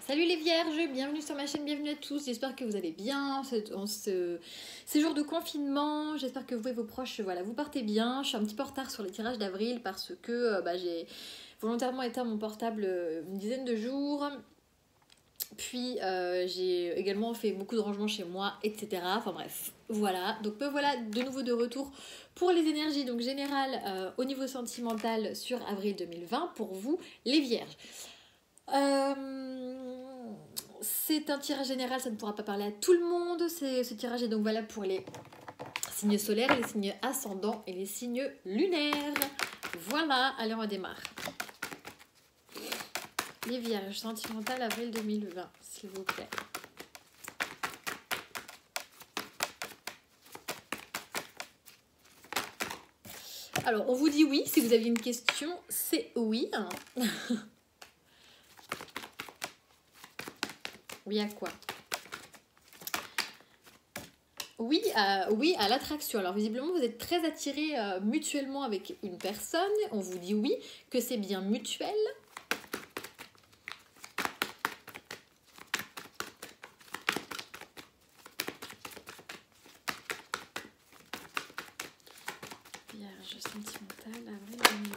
Salut les vierges, bienvenue sur ma chaîne, bienvenue à tous, j'espère que vous allez bien en ces jours de confinement, j'espère que vous et vos proches, voilà, vous partez bien. Je suis un petit peu en retard sur les tirages d'avril parce que j'ai volontairement éteint mon portable une dizaine de jours, puis j'ai également fait beaucoup de rangements chez moi, etc. Enfin bref, voilà, donc me voilà de nouveau de retour pour les énergies donc générales au niveau sentimental sur avril 2020 pour vous les vierges. C'est un tirage général, ça ne pourra pas parler à tout le monde. Ce tirage est donc valable pour les signes solaires, les signes ascendants et les signes lunaires. Voilà, allez on démarre. Les vierges sentimentales avril 2020, s'il vous plaît. Alors, on vous dit oui, si vous aviez une question, c'est oui. Oui à quoi? Oui à l'attraction. Alors visiblement vous êtes très attirés mutuellement avec une personne. On vous dit oui, que c'est bien mutuel. Vierge sentimentale, avril 2020.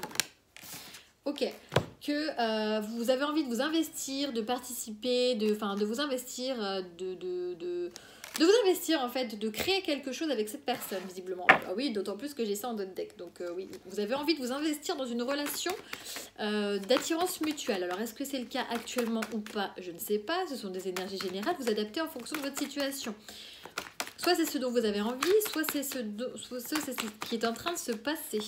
Ok. Que vous avez envie de vous investir, de participer, de vous investir, de vous investir en fait, de créer quelque chose avec cette personne visiblement. Ah oui, d'autant plus que j'ai ça en dot deck. Donc oui, vous avez envie de vous investir dans une relation d'attirance mutuelle. Alors est-ce que c'est le cas actuellement ou pas? Je ne sais pas, ce sont des énergies générales, vous adaptez en fonction de votre situation. Soit c'est ce dont vous avez envie, soit c'est ce qui est en train de se passer.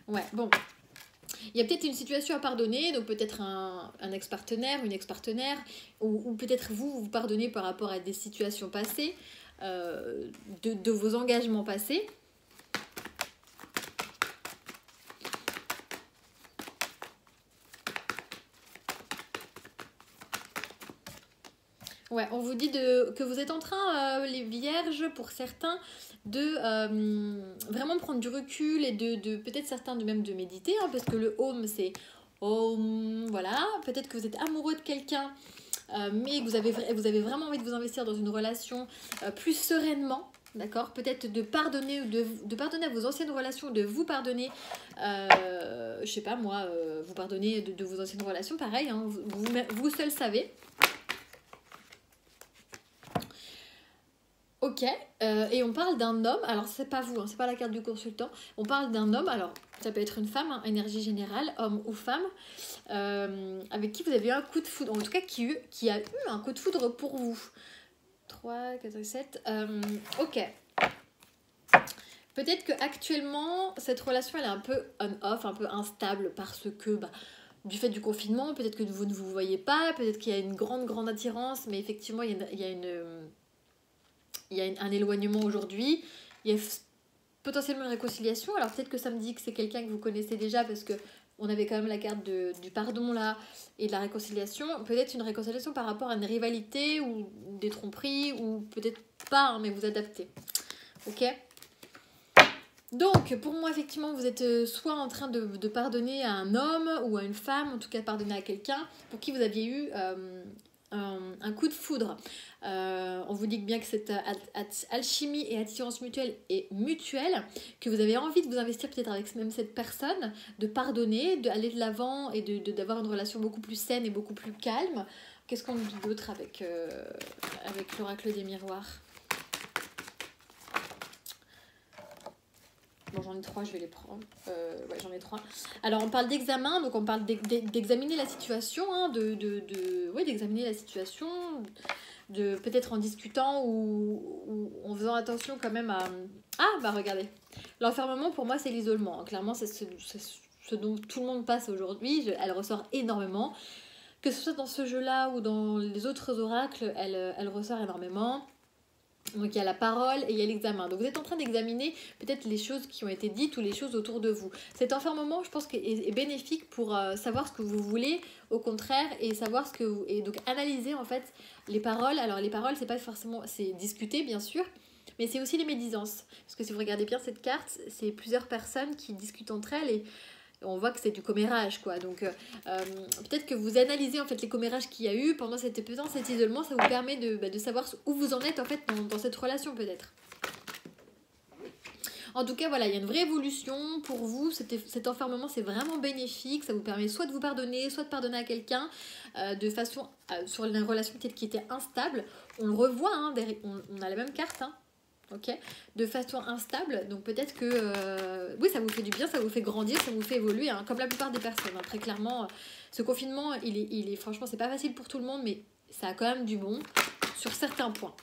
Ouais, bon. Il y a peut-être une situation à pardonner, donc peut-être un ex-partenaire, une ex-partenaire, ou peut-être vous pardonnez par rapport à des situations passées, de vos engagements passés. Ouais, on vous dit que vous êtes en train, les vierges, pour certains, de vraiment prendre du recul et de peut-être certains même de méditer, hein, parce que le home c'est home, voilà. Peut-être que vous êtes amoureux de quelqu'un, mais que vous avez vraiment envie de vous investir dans une relation plus sereinement. D'accord, peut-être de pardonner, de pardonner à vos anciennes relations, de vous pardonner, je sais pas moi, vous pardonner de vos anciennes relations, pareil, hein, vous seul savez. Ok, et on parle d'un homme, alors c'est pas vous, hein, c'est pas la carte du consultant, on parle d'un homme, alors ça peut être une femme, hein, énergie générale, homme ou femme, avec qui vous avez eu un coup de foudre, en tout cas qui a eu un coup de foudre pour vous. 3, 4, 7, ok. Peut-être qu'actuellement, cette relation elle est un peu on-off, un peu instable parce que du fait du confinement, peut-être que vous ne vous voyez pas, peut-être qu'il y a une grande attirance, mais effectivement il y a un éloignement aujourd'hui, il y a potentiellement une réconciliation. Alors peut-être que ça me dit que c'est quelqu'un que vous connaissez déjà parce que on avait quand même la carte du pardon là et de la réconciliation. Peut-être une réconciliation par rapport à une rivalité ou des tromperies ou peut-être pas, hein, mais vous adaptez. Ok. Donc pour moi effectivement vous êtes soit en train de pardonner à un homme ou à une femme, en tout cas pardonner à quelqu'un pour qui vous aviez eu un coup de foudre. On vous dit bien que cette alchimie et attirance mutuelle est mutuelle, que vous avez envie de vous investir peut-être avec même cette personne, de pardonner, d'aller de l'avant et d'avoir une relation beaucoup plus saine et beaucoup plus calme. Qu'est-ce qu'on dit d'autre avec l'oracle des miroirs? Bon, j'en ai 3, je vais les prendre. Ouais, j'en ai 3. Alors, on parle d'examen, donc on parle d'examiner la situation, hein, d'examiner la situation, de peut-être en discutant ou en faisant attention quand même à... Ah, regardez. L'enfermement, pour moi, c'est l'isolement. Clairement, c'est ce dont tout le monde passe aujourd'hui. Elle ressort énormément. Que ce soit dans ce jeu-là ou dans les autres oracles, elle ressort énormément. Donc il y a la parole et il y a l'examen. Donc vous êtes en train d'examiner peut-être les choses qui ont été dites ou les choses autour de vous. Cet enfermement, je pense, est bénéfique pour savoir ce que vous voulez, au contraire, et savoir ce que vous... Et donc analyser en fait les paroles. Alors les paroles, c'est pas forcément... C'est discuter, bien sûr, Mais c'est aussi les médisances. Parce que si vous regardez bien cette carte, c'est plusieurs personnes qui discutent entre elles et on voit que c'est du commérage, quoi. Donc peut-être que vous analysez en fait les commérages qu'il y a eu pendant cet isolement, ça vous permet de savoir où vous en êtes en fait dans cette relation peut-être. En tout cas, voilà, il y a une vraie évolution pour vous. Cet enfermement, c'est vraiment bénéfique. Ça vous permet soit de vous pardonner, soit de pardonner à quelqu'un de façon sur une relation peut-être qui était instable. On le revoit, hein, on a la même carte, hein, ok, de façon instable. Donc peut-être que oui, ça vous fait du bien, ça vous fait grandir, ça vous fait évoluer, hein, comme la plupart des personnes. Hein. Très clairement, ce confinement, il est franchement, c'est pas facile pour tout le monde, mais ça a quand même du bon sur certains points.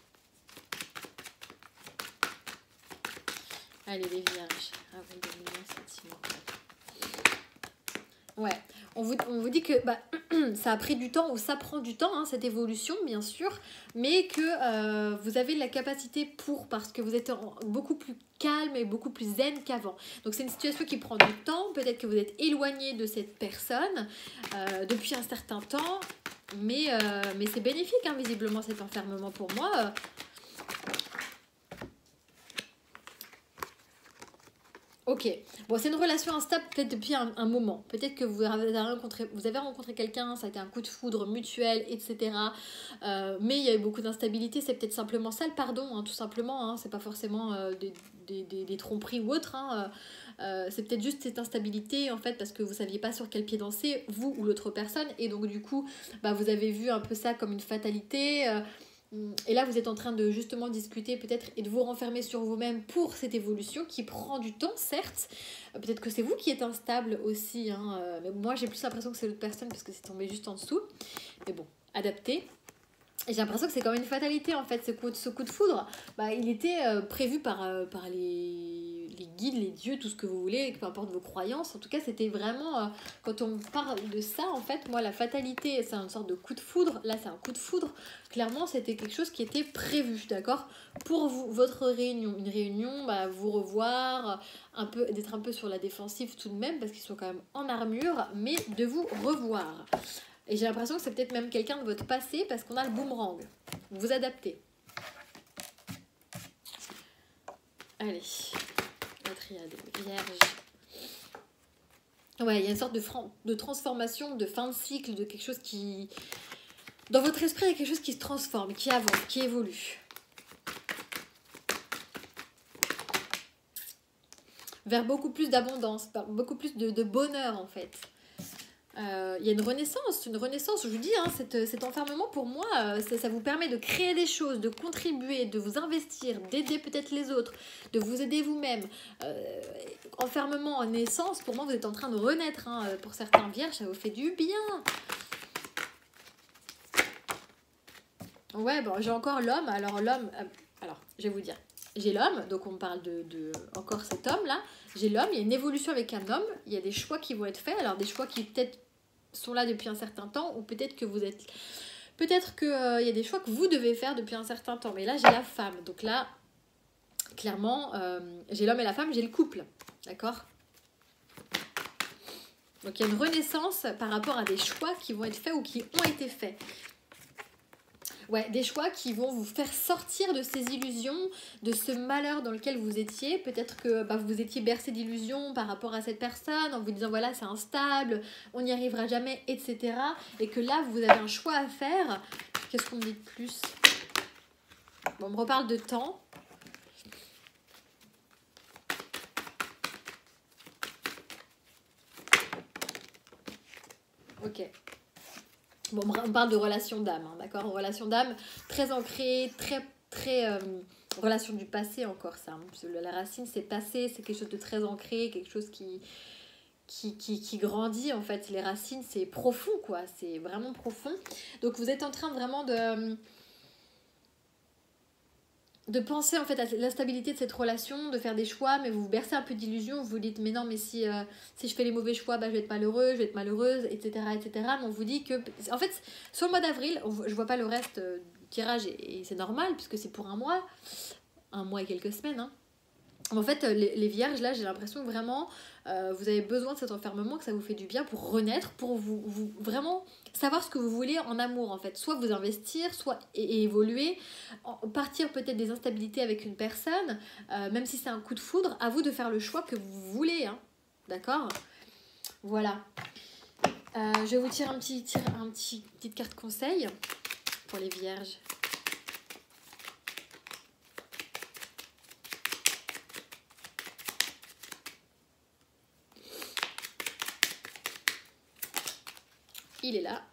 Allez, les vierges, avant de donner un sentiment. Ouais, on vous dit que ça a pris du temps, ou ça prend du temps, hein, cette évolution, bien sûr, mais que vous avez la capacité parce que vous êtes beaucoup plus calme et beaucoup plus zen qu'avant. Donc c'est une situation qui prend du temps, peut-être que vous êtes éloigné de cette personne depuis un certain temps, mais c'est bénéfique, hein, visiblement, cet enfermement pour moi. Ok, bon, c'est une relation instable peut-être depuis un moment. Peut-être que vous avez rencontré quelqu'un, ça a été un coup de foudre mutuel, etc. Mais il y a eu beaucoup d'instabilité, c'est peut-être simplement ça le pardon, hein, tout simplement. Hein, c'est pas forcément des tromperies ou autre. Hein, c'est peut-être juste cette instabilité en fait parce que vous saviez pas sur quel pied danser, vous ou l'autre personne. Et donc du coup, vous avez vu un peu ça comme une fatalité. Et là, vous êtes en train de justement discuter peut-être et de vous renfermer sur vous-même pour cette évolution qui prend du temps, certes. Peut-être que c'est vous qui êtes instable aussi. Hein, mais moi, j'ai plus l'impression que c'est l'autre personne parce que c'est tombé juste en dessous. Mais bon, adapté. Et j'ai l'impression que c'est quand même une fatalité en fait, ce coup de foudre. Il était prévu par les guides, les dieux, tout ce que vous voulez, peu importe vos croyances. En tout cas, c'était vraiment, quand on parle de ça, en fait, moi, la fatalité, c'est une sorte de coup de foudre. Là, c'est un coup de foudre. Clairement, c'était quelque chose qui était prévu, d'accord, pour vous, votre réunion. Une réunion, vous revoir, d'être un peu sur la défensive tout de même, parce qu'ils sont quand même en armure, mais de vous revoir. Et j'ai l'impression que c'est peut-être même quelqu'un de votre passé parce qu'on a le boomerang. Vous adaptez. Allez, la triade, vierge. Ouais, il y a une sorte de transformation, de fin de cycle, de quelque chose qui... Dans votre esprit, il y a quelque chose qui se transforme, qui avance, qui évolue. Vers beaucoup plus d'abondance, beaucoup plus de bonheur en fait. Il y a une renaissance, je vous dis, hein, cet enfermement pour moi, ça vous permet de créer des choses, de contribuer, de vous investir, d'aider peut-être les autres, de vous aider vous-même. Enfermement en naissance, pour moi vous êtes en train de renaître, hein, pour certains vierges, ça vous fait du bien. Ouais, bon, j'ai encore l'homme, alors l'homme, je vais vous dire, j'ai l'homme, donc on parle de encore cet homme-là, j'ai l'homme, il y a une évolution avec un homme, il y a des choix qui vont être faits, alors des choix qui peut-être sont là depuis un certain temps, ou peut-être que y a des choix que vous devez faire depuis un certain temps, mais là j'ai la femme, donc là clairement j'ai l'homme et la femme, j'ai le couple, d'accord, donc il y a une renaissance par rapport à des choix qui vont être faits ou qui ont été faits. Ouais, des choix qui vont vous faire sortir de ces illusions, de ce malheur dans lequel vous étiez. Peut-être que vous étiez bercé d'illusions par rapport à cette personne, en vous disant voilà, c'est instable, on n'y arrivera jamais, etc. Et que là, vous avez un choix à faire. Qu'est-ce qu'on me dit de plus? Bon, on me reparle de temps. Ok. Bon, on parle de relation d'âme, hein, d'accord? Relation d'âme très ancrée, très relation du passé encore, ça. Hein, parce que la racine, c'est passé, c'est quelque chose de très ancré, quelque chose qui grandit, en fait. Les racines, c'est profond, quoi. C'est vraiment profond. Donc, vous êtes en train vraiment de penser, en fait, à l'instabilité de cette relation, de faire des choix, mais vous vous bercez un peu d'illusions, vous vous dites, mais non, mais si je fais les mauvais choix, je vais être malheureux, je vais être malheureuse, etc., etc. Mais on vous dit que, en fait, sur le mois d'avril, je vois pas le reste du tirage, et c'est normal, puisque c'est pour un mois et quelques semaines, hein. En fait, les vierges, là, j'ai l'impression que vraiment, vous avez besoin de cet enfermement, que ça vous fait du bien pour renaître, pour vous vraiment savoir ce que vous voulez en amour, en fait. Soit vous investir, soit évoluer, partir peut-être des instabilités avec une personne, même si c'est un coup de foudre, à vous de faire le choix que vous voulez, hein. D'accord? Voilà. Je vais vous tirer petite carte conseil pour les vierges. Il est là.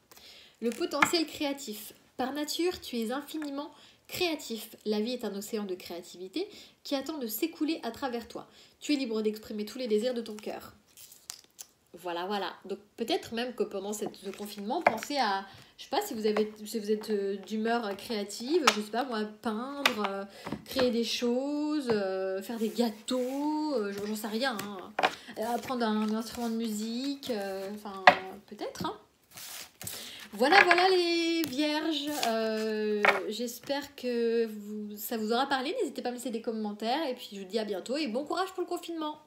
Le potentiel créatif. Par nature, tu es infiniment créatif. La vie est un océan de créativité qui attend de s'écouler à travers toi. Tu es libre d'exprimer tous les désirs de ton cœur. Voilà, voilà. Donc peut-être même que pendant ce confinement, pensez à, je sais pas, si vous êtes d'humeur créative, je sais pas moi, peindre, créer des choses, faire des gâteaux, j'en sais rien, hein. Apprendre un instrument de musique, enfin peut-être, hein. Voilà, voilà les vierges. J'espère que ça vous aura parlé. N'hésitez pas à me laisser des commentaires. Et puis je vous dis à bientôt et bon courage pour le confinement.